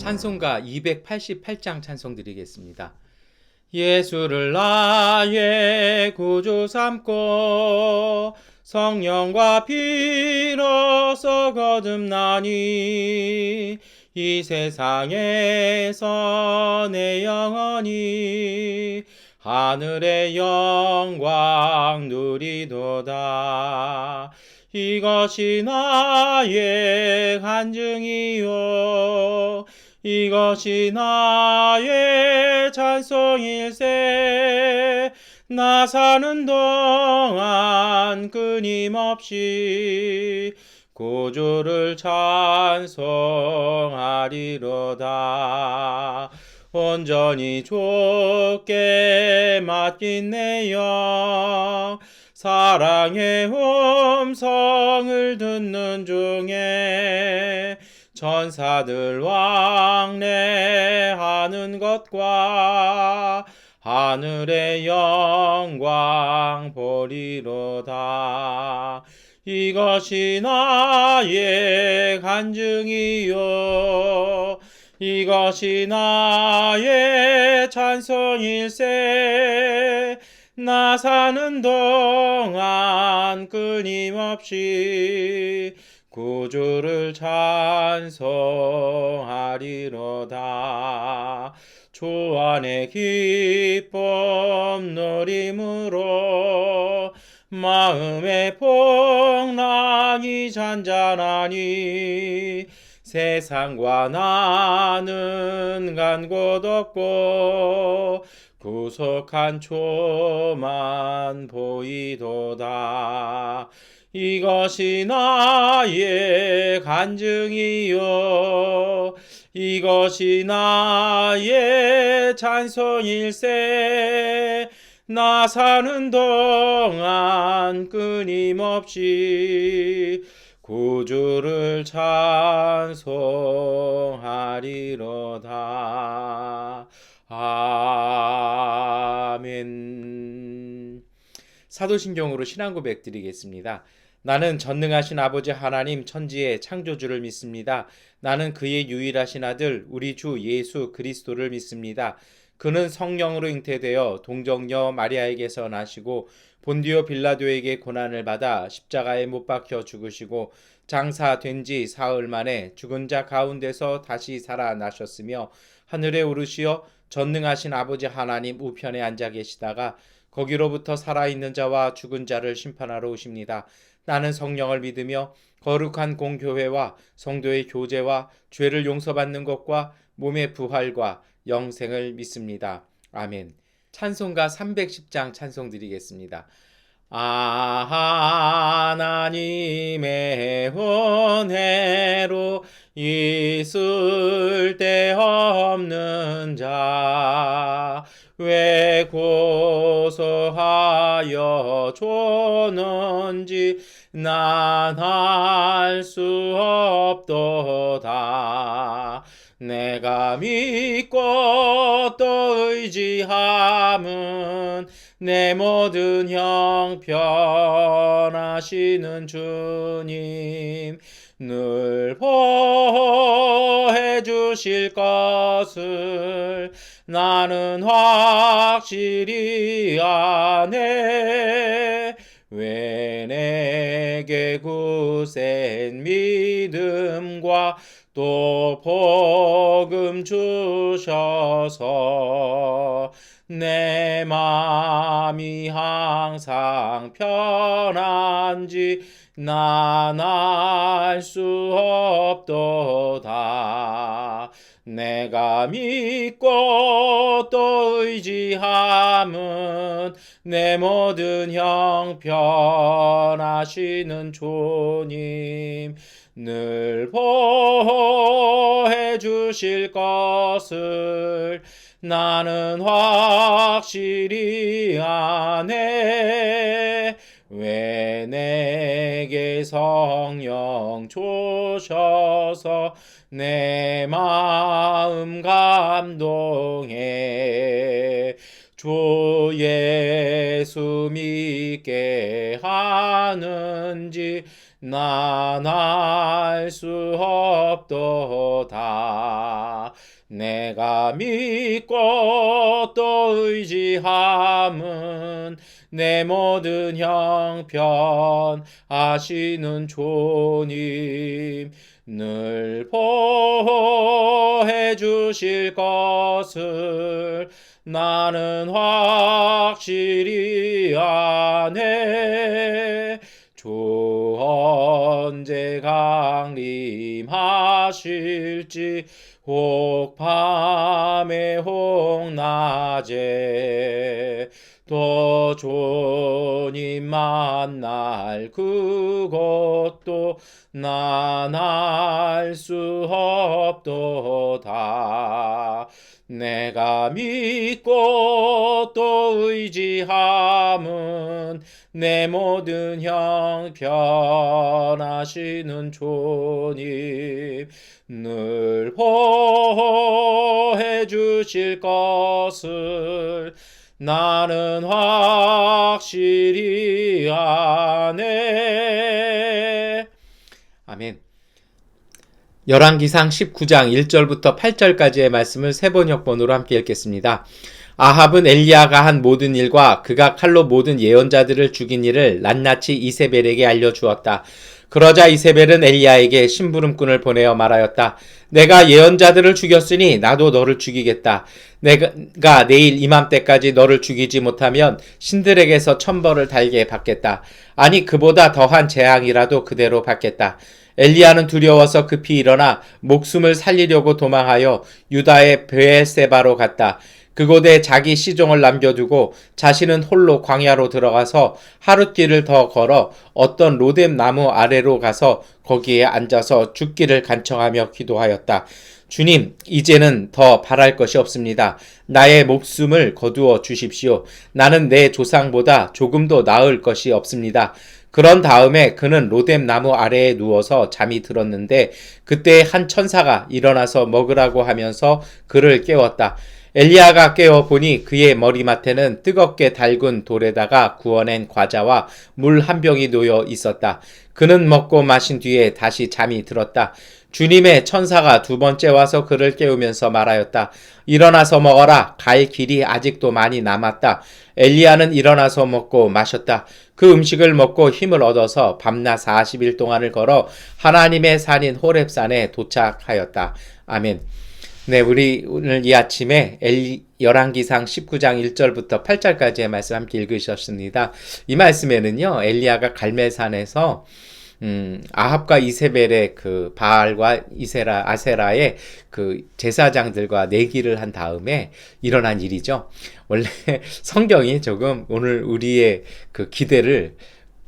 찬송가 288장 찬송 드리겠습니다. 예수를 나의 구주 삼고 성령과 피로써 거듭나니 이 세상에서 내 영혼이 하늘의 영광 누리도다. 이것이 나의 간증이요 이것이 나의 찬송일세. 나 사는 동안 끊임없이 구주를 찬송하리로다. 온전히 주께 맡긴 내 영 사랑의 음성을 듣는 중에 천사들 왕래하는 것과 하늘의 영광 보리로다. 이것이 나의 간증이요 이것이 나의 찬송일세. 나 사는 동안 끊임없이 구주를 찬송하리로다. 주 안에 기쁨 누림으로 마음의 풍랑이 잔잔하니 세상과 나는 간 곳 없고 구속한 주만 보이도다. 이것이 나의 간증이요 이것이 나의 찬송일세. 나 사는 동안 끊임없이 구주를 찬송하리로다. 아멘. 사도신경으로 신앙고백 드리겠습니다. 나는 전능하신 아버지 하나님 천지의 창조주를 믿습니다. 나는 그의 유일하신 아들 우리 주 예수 그리스도를 믿습니다. 그는 성령으로 잉태되어 동정녀 마리아에게서 나시고 본디오 빌라도에게 고난을 받아 십자가에 못 박혀 죽으시고 장사된 지 사흘 만에 죽은 자 가운데서 다시 살아나셨으며 하늘에 오르시어 전능하신 아버지 하나님 우편에 앉아 계시다가 거기로부터 살아있는 자와 죽은 자를 심판하러 오십니다. 나는 성령을 믿으며 거룩한 공교회와 성도의 교제와 죄를 용서받는 것과 몸의 부활과 영생을 믿습니다. 아멘. 찬송가 310장 찬송 드리겠습니다. 하나님의 은혜로 있을 데 없는 자 왜 고소하여 주는지 난 알 수 없도다. 내가 믿고 또 의지함은 내 모든 형편하시는 주님 늘 보호해 주실 것을 나는 확실히 아네. 왜 내게 굳센 믿음과 또 복음 주셔서 내 맘이 항상 편한지 난 알 수 없도다. 내가 믿고 또 의지함은 내 모든 형편하시는 주님 늘 보호해 주실 것을 나는 확실히 아네. 왜 내게 성령 주셔서 내 마음 감동해. 주 예수 믿게 하는지 난 알 수 없도다. 내가 믿고 또 의지함은 내 모든 형편 아시는 주님 늘 보호해 주실 것을 나는 확실히 아네. 주 언제 강림하실지 혹 밤에 혹 낮에 또 주님 만날 그것도 난 알 수 없도다. 내가 믿고 또 의지함은 내 모든 형편 아시는 주님 늘 보호해 주실 것을 나는 확실히 아네. 아멘. 열왕기상 19장 1절부터 8절까지의 말씀을 세번역번으로 함께 읽겠습니다. 아합은 엘리야가 한 모든 일과 그가 칼로 모든 예언자들을 죽인 일을 낱낱이 이세벨에게 알려주었다. 그러자 이세벨은 엘리야에게 심부름꾼을 보내어 말하였다. 내가 예언자들을 죽였으니 나도 너를 죽이겠다. 내가 내일 이맘때까지 너를 죽이지 못하면 신들에게서 천벌을 달게 받겠다. 아니 그보다 더한 재앙이라도 그대로 받겠다. 엘리야는 두려워서 급히 일어나 목숨을 살리려고 도망하여 유다의 베엘세바로 갔다. 그곳에 자기 시종을 남겨두고 자신은 홀로 광야로 들어가서 하룻길을 더 걸어 어떤 로뎀 나무 아래로 가서 거기에 앉아서 죽기를 간청하며 기도하였다. 주님, 이제는 더 바랄 것이 없습니다. 나의 목숨을 거두어 주십시오. 나는 내 조상보다 조금도 나을 것이 없습니다. 그런 다음에 그는 로뎀 나무 아래에 누워서 잠이 들었는데 그때 한 천사가 일어나서 먹으라고 하면서 그를 깨웠다. 엘리야가 깨어 보니 그의 머리맡에는 뜨겁게 달군 돌에다가 구워낸 과자와 물 한 병이 놓여 있었다. 그는 먹고 마신 뒤에 다시 잠이 들었다. 주님의 천사가 두 번째 와서 그를 깨우면서 말하였다. 일어나서 먹어라. 갈 길이 아직도 많이 남았다. 엘리야는 일어나서 먹고 마셨다. 그 음식을 먹고 힘을 얻어서 밤낮 40일 동안을 걸어 하나님의 산인 호렙산에 도착하였다. 아멘. 네, 우리 오늘 이 아침에 열왕기상 19장 1절부터 8절까지의 말씀 함께 읽으셨습니다. 이 말씀에는요, 엘리야가 갈멜산에서 아합과 이세벨의 그 바알과 아세라의 그 제사장들과 내기를 한 다음에 일어난 일이죠. 원래 성경이 조금 오늘 우리의 그 기대를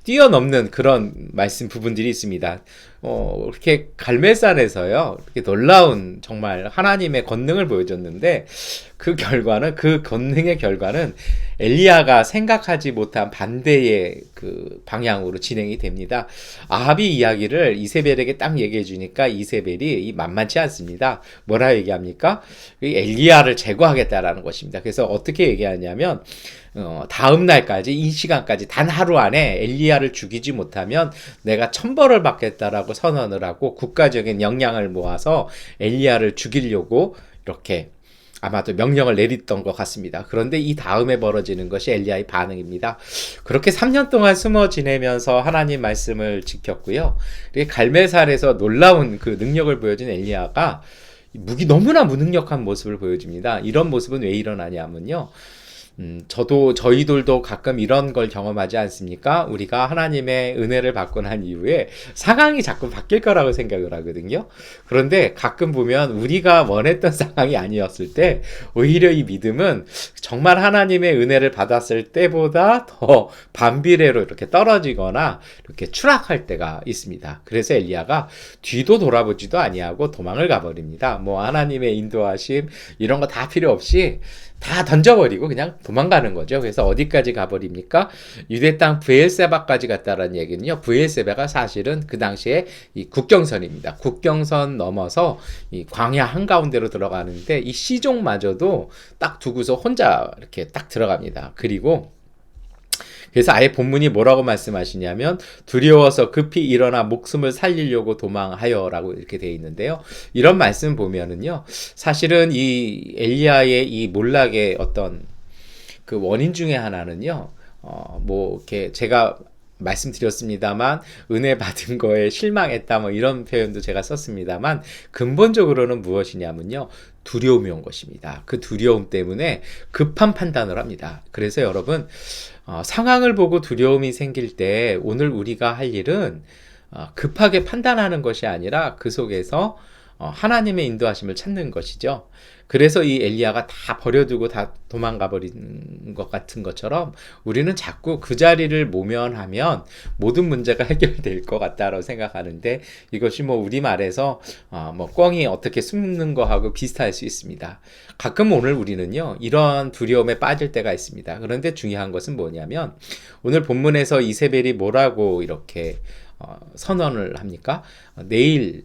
뛰어넘는 그런 말씀 부분들이 있습니다. 이렇게 갈멜산에서요, 이렇게 놀라운 정말 하나님의 권능을 보여줬는데 그 권능의 결과는 엘리야가 생각하지 못한 반대의 그 방향으로 진행이 됩니다. 아합이 이야기를 이세벨에게 딱 얘기해 주니까 이세벨이 만만치 않습니다. 뭐라 얘기합니까? 엘리야를 제거하겠다라는 것입니다. 그래서 어떻게 얘기하냐면 다음 날까지 이 시간까지 단 하루 안에 엘리야를 죽이지 못하면 내가 천벌을 받겠다라고 선언을 하고 국가적인 역량을 모아서 엘리야를 죽이려고 이렇게 아마도 명령을 내렸던 것 같습니다. 그런데 이 다음에 벌어지는 것이 엘리야의 반응입니다. 그렇게 3년 동안 숨어 지내면서 하나님 말씀을 지켰고요. 갈멜산에서 놀라운 그 능력을 보여준 엘리야가 너무나 무능력한 모습을 보여줍니다. 이런 모습은 왜 일어나냐면요. 저희들도 가끔 이런 걸 경험하지 않습니까? 우리가 하나님의 은혜를 받고 난 이후에 상황이 자꾸 바뀔 거라고 생각을 하거든요. 그런데 가끔 보면 우리가 원했던 상황이 아니었을 때 오히려 이 믿음은 정말 하나님의 은혜를 받았을 때보다 더 반비례로 이렇게 떨어지거나 이렇게 추락할 때가 있습니다. 그래서 엘리야가 뒤도 돌아보지도 아니하고 도망을 가버립니다. 하나님의 인도하심 이런 거 다 필요 없이 다 던져버리고 그냥 도망가는 거죠. 그래서 어디까지 가버립니까? 유대 땅 브엘세바까지 갔다라는 얘기는요. 브엘세바가 사실은 그 당시에 이 국경선입니다. 국경선 넘어서 이 광야 한가운데로 들어가는데 이 시종마저도 딱 두고서 혼자 이렇게 딱 들어갑니다. 그리고 그래서 아예 본문이 뭐라고 말씀하시냐면 두려워서 급히 일어나 목숨을 살리려고 도망하여라고 이렇게 되어 있는데요. 이런 말씀 보면은요. 사실은 이 엘리야의 이 몰락의 어떤 그 원인 중에 하나는요. 뭐 이렇게 제가 말씀드렸습니다만 은혜 받은 거에 실망했다 뭐 이런 표현도 제가 썼습니다만 근본적으로는 무엇이냐면요. 두려움이 온 것입니다. 그 두려움 때문에 급한 판단을 합니다. 그래서 여러분 상황을 보고 두려움이 생길 때 오늘 우리가 할 일은 급하게 판단하는 것이 아니라 그 속에서 하나님의 인도하심을 찾는 것이죠. 그래서 이 엘리야가 다 버려두고 다 도망가 버린 것 같은 것처럼 우리는 자꾸 그 자리를 모면하면 모든 문제가 해결될 것 같다고 생각하는데 이것이 뭐 우리말에서 뭐 꿩이 어떻게 숨는 거하고 비슷할 수 있습니다. 가끔 오늘 우리는요 이런 두려움에 빠질 때가 있습니다. 그런데 중요한 것은 뭐냐면 오늘 본문에서 이세벨이 뭐라고 이렇게 선언을 합니까? 내일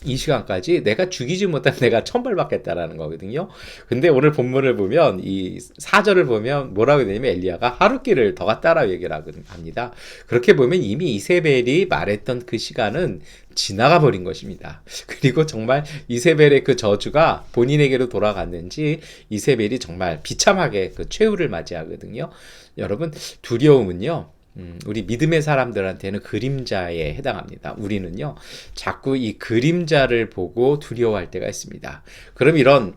이 시간까지 내가 죽이지 못하면 내가 천벌받겠다라는 거거든요. 근데 오늘 본문을 보면 이 4절을 보면 뭐라고 되냐면 엘리야가 하룻길을 더 갔다라고 얘기를 합니다. 그렇게 보면 이미 이세벨이 말했던 그 시간은 지나가 버린 것입니다. 그리고 정말 이세벨의 그 저주가 본인에게로 돌아갔는지 이세벨이 정말 비참하게 그 최후를 맞이하거든요. 여러분 두려움은요. 우리 믿음의 사람들한테는 그림자에 해당합니다. 우리는요, 자꾸 이 그림자를 보고 두려워할 때가 있습니다. 그럼 이런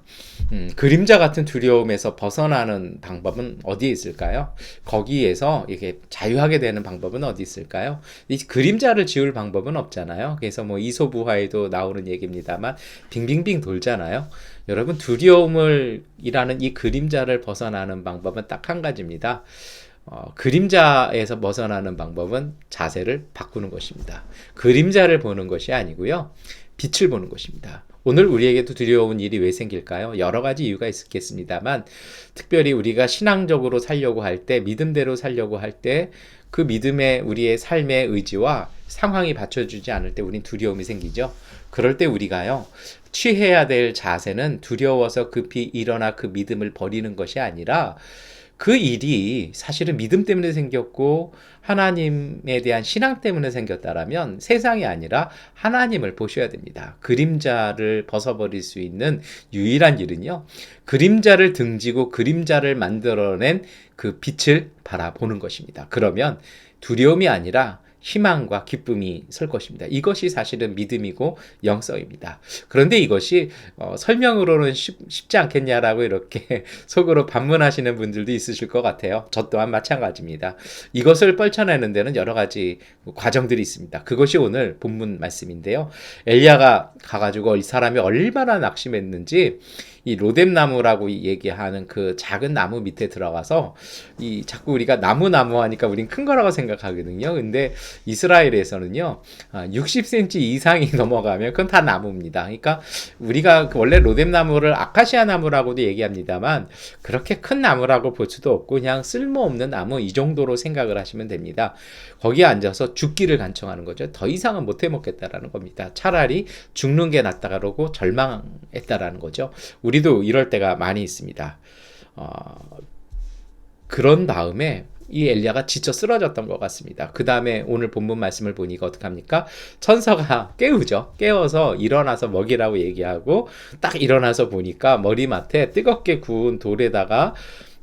그림자 같은 두려움에서 벗어나는 방법은 어디에 있을까요? 거기에서 이게 자유하게 되는 방법은 어디 있을까요? 이 그림자를 지울 방법은 없잖아요. 그래서 뭐 이소부화에도 나오는 얘기입니다만 빙빙빙 돌잖아요. 여러분 두려움이라는 이 그림자를 벗어나는 방법은 딱 한 가지입니다. 그림자에서 벗어나는 방법은 자세를 바꾸는 것입니다. 그림자를 보는 것이 아니고요. 빛을 보는 것입니다. 오늘 우리에게도 두려운 일이 왜 생길까요? 여러 가지 이유가 있겠습니다만 특별히 우리가 신앙적으로 살려고 할 때, 믿음대로 살려고 할 때 그 믿음의 우리의 삶의 의지와 상황이 받쳐주지 않을 때 우린 두려움이 생기죠. 그럴 때 우리가요. 취해야 될 자세는 두려워서 급히 일어나 그 믿음을 버리는 것이 아니라 그 일이 사실은 믿음 때문에 생겼고 하나님에 대한 신앙 때문에 생겼다라면 세상이 아니라 하나님을 보셔야 됩니다. 그림자를 벗어버릴 수 있는 유일한 일은요. 그림자를 등지고 그림자를 만들어낸 그 빛을 바라보는 것입니다. 그러면 두려움이 아니라 희망과 기쁨이 설 것입니다. 이것이 사실은 믿음이고 영성입니다. 그런데 이것이 설명으로는 쉽지 않겠냐라고 이렇게 속으로 반문하시는 분들도 있으실 것 같아요. 저 또한 마찬가지입니다. 이것을 펼쳐내는 데는 여러 가지 과정들이 있습니다. 그것이 오늘 본문 말씀인데요. 엘리야가 가가지고 이 사람이 얼마나 낙심했는지 이 로뎀나무라고 얘기하는 그 작은 나무 밑에 들어가서 이 자꾸 우리가 나무 하니까 우린 큰 거라고 생각하거든요. 근데 이스라엘에서는요 60cm 이상이 넘어가면 그건 다 나무입니다. 그러니까 우리가 원래 로뎀나무를 아카시아 나무라고도 얘기합니다만 그렇게 큰 나무라고 볼 수도 없고 그냥 쓸모없는 나무 이 정도로 생각을 하시면 됩니다. 거기에 앉아서 죽기를 간청하는 거죠. 더 이상은 못 해먹겠다라는 겁니다. 차라리 죽는 게 낫다 그러고 절망했다라는 거죠. 우리도 이럴 때가 많이 있습니다. 그런 다음에 이 엘리야가 지쳐 쓰러졌던 것 같습니다. 그 다음에 오늘 본문 말씀을 보니까 어떡합니까? 천사가 깨우죠. 깨워서 일어나서 먹이라고 얘기하고 딱 일어나서 보니까 머리맡에 뜨겁게 구운 돌에다가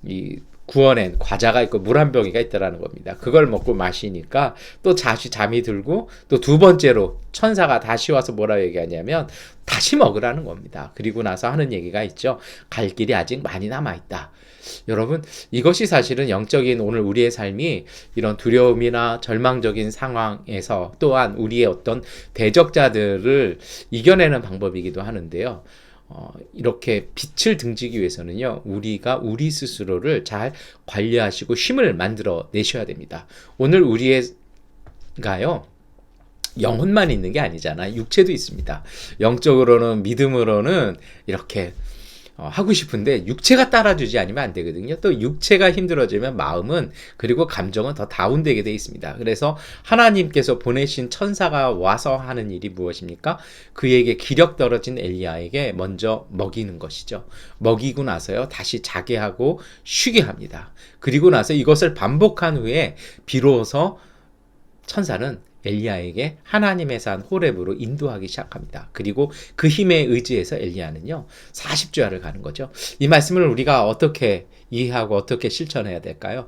이 구워낸 과자가 있고 물 한 병이가 있더라는 겁니다. 그걸 먹고 마시니까 또 다시 잠이 들고 또 두 번째로 천사가 다시 와서 뭐라고 얘기하냐면 다시 먹으라는 겁니다. 그리고 나서 하는 얘기가 있죠. 갈 길이 아직 많이 남아있다. 여러분 이것이 사실은 영적인 오늘 우리의 삶이 이런 두려움이나 절망적인 상황에서 또한 우리의 어떤 대적자들을 이겨내는 방법이기도 하는데요. 이렇게 빛을 등지기 위해서는요, 우리가 우리 스스로를 잘 관리하시고 힘을 만들어 내셔야 됩니다. 오늘 우리가요, 영혼만 있는 게 아니잖아요. 육체도 있습니다. 영적으로는, 믿음으로는 이렇게 하고 싶은데 육체가 따라주지 않으면 안 되거든요. 또 육체가 힘들어지면 마음은 그리고 감정은 더 다운되게 돼 있습니다. 그래서 하나님께서 보내신 천사가 와서 하는 일이 무엇입니까? 그에게 기력 떨어진 엘리야에게 먼저 먹이는 것이죠. 먹이고 나서요 다시 자게 하고 쉬게 합니다. 그리고 나서 이것을 반복한 후에 비로소 천사는 엘리야에게 하나님의 산 호렙으로 인도하기 시작합니다. 그리고 그 힘에 의지해서 엘리야는요 40주야를 가는 거죠. 이 말씀을 우리가 어떻게 이해하고 어떻게 실천해야 될까요?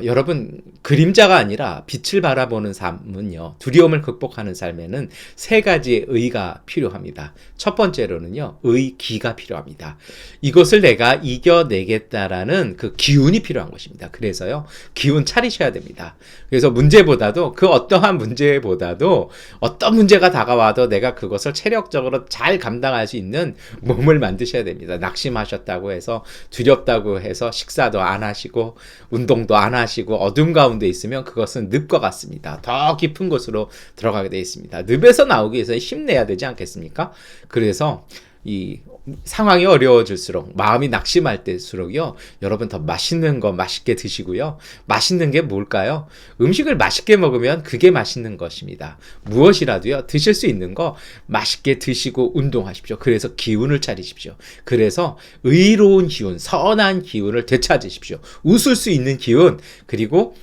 여러분 그림자가 아니라 빛을 바라보는 삶은요 두려움을 극복하는 삶에는 세 가지의 의가 필요합니다. 첫 번째로는요 의기가 필요합니다. 이것을 내가 이겨내겠다라는 그 기운이 필요한 것입니다. 그래서요 기운 차리셔야 됩니다. 그래서 문제보다도 그 어떠한 문제보다도 어떤 문제가 다가와도 내가 그것을 체력적으로 잘 감당할 수 있는 몸을 만드셔야 됩니다. 낙심하셨다고 해서 두렵다고 해서 식사도 안 하시고 운동도 안 하시고 어둠 가운데 있으면 그것은 늪과 같습니다. 더 깊은 곳으로 들어가게 되어 있습니다. 늪에서 나오기 위해서 힘내야 되지 않겠습니까? 그래서 이 상황이 어려워질수록 마음이 낙심할 때일수록요 여러분 더 맛있는 거 맛있게 드시고요. 맛있는 게 뭘까요? 음식을 맛있게 먹으면 그게 맛있는 것입니다. 무엇이라도요 드실 수 있는 거 맛있게 드시고 운동하십시오. 그래서 기운을 차리십시오. 그래서 의로운 기운, 선한 기운을 되찾으십시오. 웃을 수 있는 기운, 그리고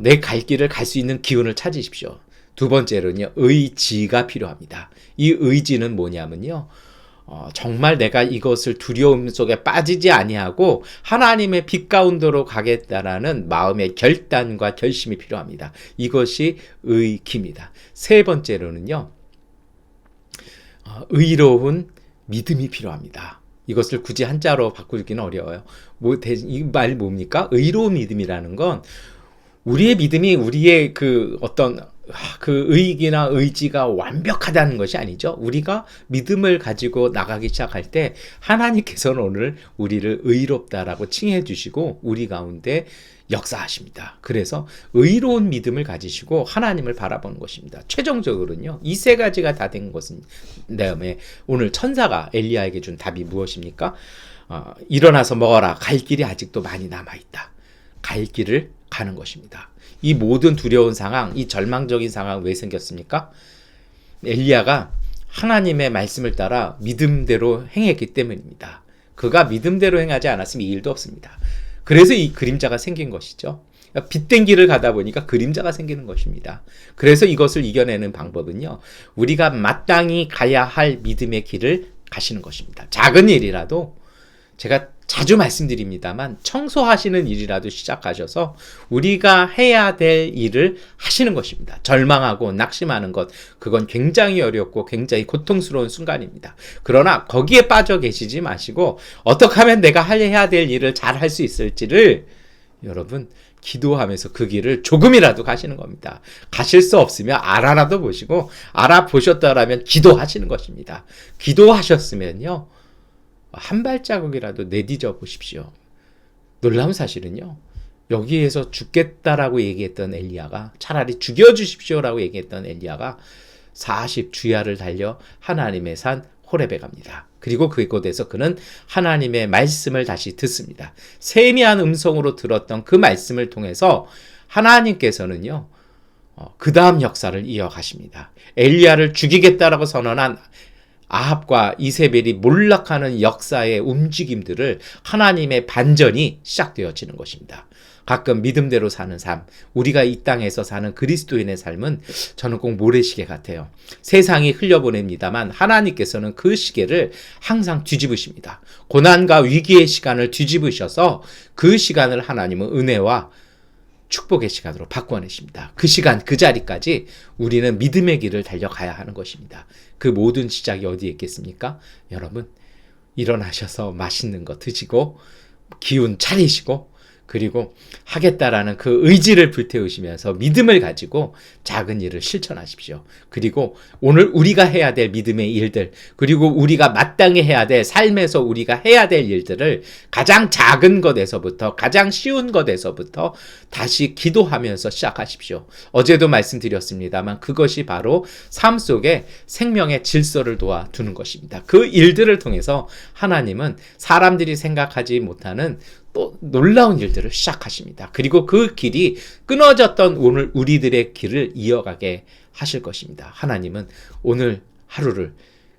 내 갈 길을 갈 수 있는 기운을 찾으십시오. 두 번째로는요 의지가 필요합니다. 이 의지는 뭐냐면요 정말 내가 이것을 두려움 속에 빠지지 아니하고 하나님의 빛 가운데로 가겠다라는 마음의 결단과 결심이 필요합니다. 이것이 의기입니다. 세 번째로는요 의로운 믿음이 필요합니다. 이것을 굳이 한자로 바꾸기는 어려워요. 이 말 뭡니까? 의로운 믿음이라는 건 우리의 믿음이 우리의 그 어떤 그 의기나 의지가 완벽하다는 것이 아니죠. 우리가 믿음을 가지고 나가기 시작할 때 하나님께서는 오늘 우리를 의롭다라고 칭해 주시고 우리 가운데 역사하십니다. 그래서 의로운 믿음을 가지시고 하나님을 바라보는 것입니다. 최종적으로는요. 이 세 가지가 다 된 것은 다음에 오늘 천사가 엘리야에게 준 답이 무엇입니까? 일어나서 먹어라. 갈 길이 아직도 많이 남아있다. 갈 길을 가는 것입니다. 이 모든 두려운 상황, 이 절망적인 상황 왜 생겼습니까? 엘리야가 하나님의 말씀을 따라 믿음대로 행했기 때문입니다. 그가 믿음대로 행하지 않았으면 이 일도 없습니다. 그래서 이 그림자가 생긴 것이죠. 빛된 길을 가다 보니까 그림자가 생기는 것입니다. 그래서 이것을 이겨내는 방법은요. 우리가 마땅히 가야 할 믿음의 길을 가시는 것입니다. 작은 일이라도 제가 자주 말씀드립니다만 청소하시는 일이라도 시작하셔서 우리가 해야 될 일을 하시는 것입니다. 절망하고 낙심하는 것, 그건 굉장히 어렵고 굉장히 고통스러운 순간입니다. 그러나 거기에 빠져 계시지 마시고 어떻게 하면 내가 해야 될 일을 잘 할 수 있을지를 여러분 기도하면서 그 길을 조금이라도 가시는 겁니다. 가실 수 없으면 알아라도 보시고 알아보셨다라면 기도하시는 것입니다. 기도하셨으면요. 한 발자국이라도 내디뎌 보십시오. 놀라운 사실은요. 여기에서 죽겠다라고 얘기했던 엘리야가 차라리 죽여주십시오라고 얘기했던 엘리야가 40주야를 달려 하나님의 산 호렙에 갑니다. 그리고 그곳에서 그는 하나님의 말씀을 다시 듣습니다. 세미한 음성으로 들었던 그 말씀을 통해서 하나님께서는요. 그 다음 역사를 이어가십니다. 엘리야를 죽이겠다라고 선언한 아합과 이세벨이 몰락하는 역사의 움직임들을 하나님의 반전이 시작되어지는 것입니다. 가끔 믿음대로 사는 삶, 우리가 이 땅에서 사는 그리스도인의 삶은 저는 꼭 모래시계 같아요. 세상이 흘려보냅니다만 하나님께서는 그 시계를 항상 뒤집으십니다. 고난과 위기의 시간을 뒤집으셔서 그 시간을 하나님은 은혜와 축복의 시간으로 바꿔내십니다. 그 시간, 그 자리까지 우리는 믿음의 길을 달려가야 하는 것입니다. 그 모든 시작이 어디에 있겠습니까? 여러분, 일어나셔서 맛있는 거 드시고 기운 차리시고 그리고 하겠다라는 그 의지를 불태우시면서 믿음을 가지고 작은 일을 실천하십시오. 그리고 오늘 우리가 해야 될 믿음의 일들, 그리고 우리가 마땅히 해야 될 삶에서 우리가 해야 될 일들을 가장 작은 것에서부터, 가장 쉬운 것에서부터 다시 기도하면서 시작하십시오. 어제도 말씀드렸습니다만 그것이 바로 삶 속에 생명의 질서를 도와두는 것입니다. 그 일들을 통해서 하나님은 사람들이 생각하지 못하는 또 놀라운 일들을 시작하십니다. 그리고 그 길이 끊어졌던 오늘 우리들의 길을 이어가게 하실 것입니다. 하나님은 오늘 하루를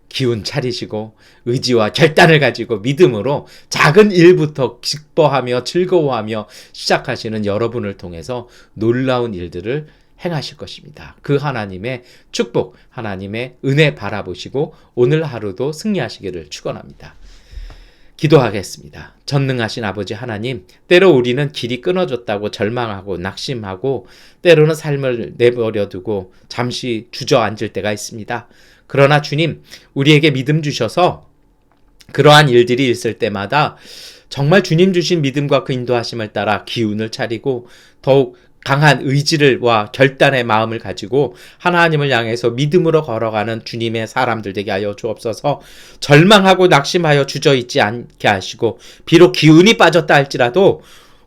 기운 차리시고 의지와 결단을 가지고 믿음으로 작은 일부터 기뻐하며 즐거워하며 시작하시는 여러분을 통해서 놀라운 일들을 행하실 것입니다. 그 하나님의 축복, 하나님의 은혜 바라보시고 오늘 하루도 승리하시기를 축원합니다. 기도하겠습니다. 전능하신 아버지 하나님, 때로 우리는 길이 끊어졌다고 절망하고 낙심하고 때로는 삶을 내버려두고 잠시 주저앉을 때가 있습니다. 그러나 주님, 우리에게 믿음 주셔서 그러한 일들이 있을 때마다 정말 주님 주신 믿음과 그 인도하심을 따라 기운을 차리고 더욱 강한 의지와 결단의 마음을 가지고 하나님을 향해서 믿음으로 걸어가는 주님의 사람들 되게 하여 주옵소서. 절망하고 낙심하여 주저있지 않게 하시고 비록 기운이 빠졌다 할지라도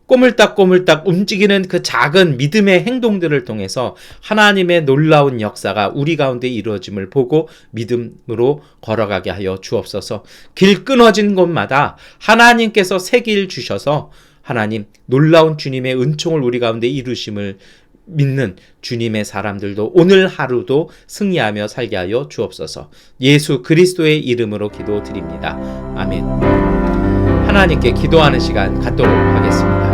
꼬물딱꼬물딱 움직이는 그 작은 믿음의 행동들을 통해서 하나님의 놀라운 역사가 우리 가운데 이루어짐을 보고 믿음으로 걸어가게 하여 주옵소서. 길 끊어진 곳마다 하나님께서 새 길 주셔서 하나님 놀라운 주님의 은총을 우리 가운데 이루심을 믿는 주님의 사람들도 오늘 하루도 승리하며 살게 하여 주옵소서. 예수 그리스도의 이름으로 기도드립니다. 아멘. 하나님께 기도하는 시간 갖도록 하겠습니다.